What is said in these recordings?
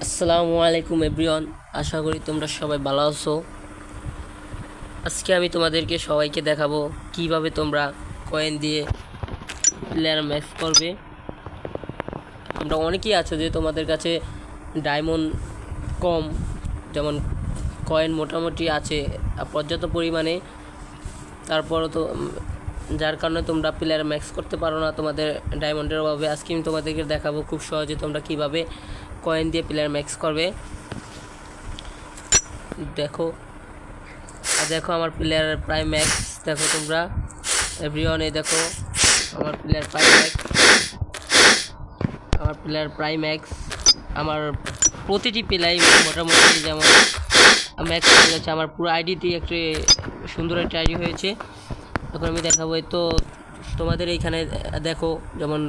আসসালামু আলাইকুম এভরিওয়ান, আশা করি তোমরা সবাই ভালো আছো। আজকে আমি তোমাদেরকে সবাইকে দেখাবো কিভাবে তোমরা কয়েন দিয়ে প্লেয়ার ম্যাক্স করবে। তোমরা অনেকেই আছো যে তোমাদের কাছে ডায়মন্ড কম, যেমন কয়েন মোটামুটি আছে পর্যাপ্ত পরিমাণে, তারপরও তো যার কারণে তোমরা প্লেয়ার ম্যাক্স করতে পারো না তোমাদের ডায়মন্ডের অভাবে। আজকে আমি তোমাদেরকে দেখাবো খুব সহজে তোমরা কিভাবে কয়েন দিয়ে প্লেয়ার ম্যাক্স করবে। দেখো দেখো আমার প্লেয়ার প্রাইম ম্যাক্স, দেখো তোমরা এভরিওয়ান, এই দেখো আমার প্লেয়ার প্রাইম ম্যাক্স। আমার প্রতিটি প্লেয়ার মোটামুটি যেমন ম্যাক্স হয়ে গেছে। আমার পুরো আইডিতে একটি সুন্দর একটা আইডি হয়েছে। এখন আমি দেখাবো। তো তোমাদের এইখানে দেখো যেমন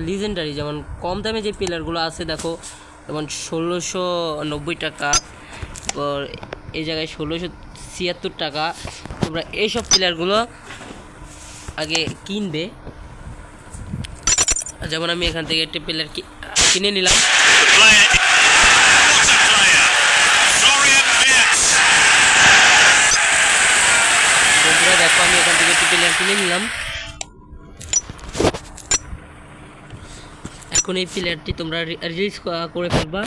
লিজেন্ডারি, যেমন কম দামে যে প্লেয়ারগুলো আছে, দেখো যেমন 1690 টাকা, তারপর এই জায়গায় 1676 টাকা। তোমরা এইসব প্লেয়ারগুলো আগে কিনবে। যেমন আমি এখান থেকে একটা প্লেয়ার কিনে নিলাম। বন্ধুরা দেখো, আমি এখান থেকে একটা প্লেয়ার কিনে নিলাম। এখন এই প্লেয়ারটি তোমরা রিলিজ করে ফেলবা।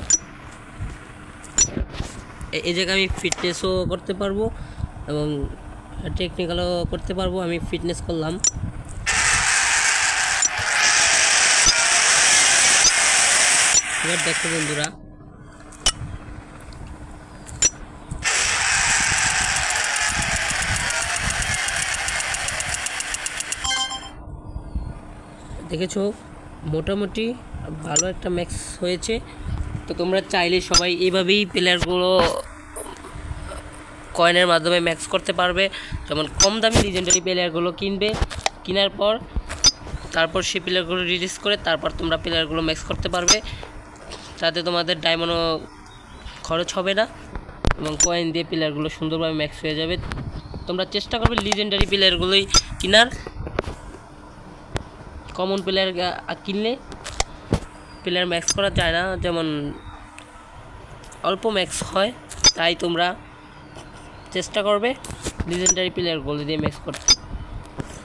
এই জায়গায় আমি ফিটনেসও করতে পারবো এবং টেকনিক্যালও করতে পারবো। আমি ফিটনেস করলাম। এবার দেখো বন্ধুরা, দেখেছো মোটামুটি ভালো একটা ম্যাক্স হয়েছে। তো তোমরা চাইলে সবাই এইভাবেই প্লেয়ারগুলো কয়েনের মাধ্যমে ম্যাক্স করতে পারবে। যেমন কম দামি লিজেন্ডারি প্লেয়ারগুলো কিনবে, কেনার পর তারপর সেই প্লেয়ারগুলো রিলিজ করে তারপর তোমরা প্লেয়ারগুলো ম্যাক্স করতে পারবে। তাতে তোমাদের ডায়মন্ডও খরচ হবে না এবং কয়েন দিয়ে প্লেয়ারগুলো সুন্দরভাবে ম্যাক্স হয়ে যাবে। তোমরা চেষ্টা করবে লিজেন্ডারি প্লেয়ারগুলোই কেনার। কমন প্লেয়ার কিনলে প্লেয়ার ম্যাক্স করা যায় না, যেমন অল্প ম্যাক্স হয়। তাই তোমরা চেষ্টা করবে লিজেন্ডারি প্লেয়ারগুলো দিয়ে ম্যাক্স করতে।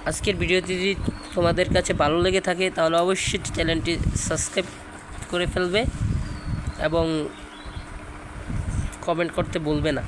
আজকের ভিডিওটি যদি তোমাদের কাছে ভালো লেগে থাকে তাহলে অবশ্যই চ্যানেলটি সাবস্ক্রাইব করে ফেলবে এবং কমেন্ট করতে ভুলবে না।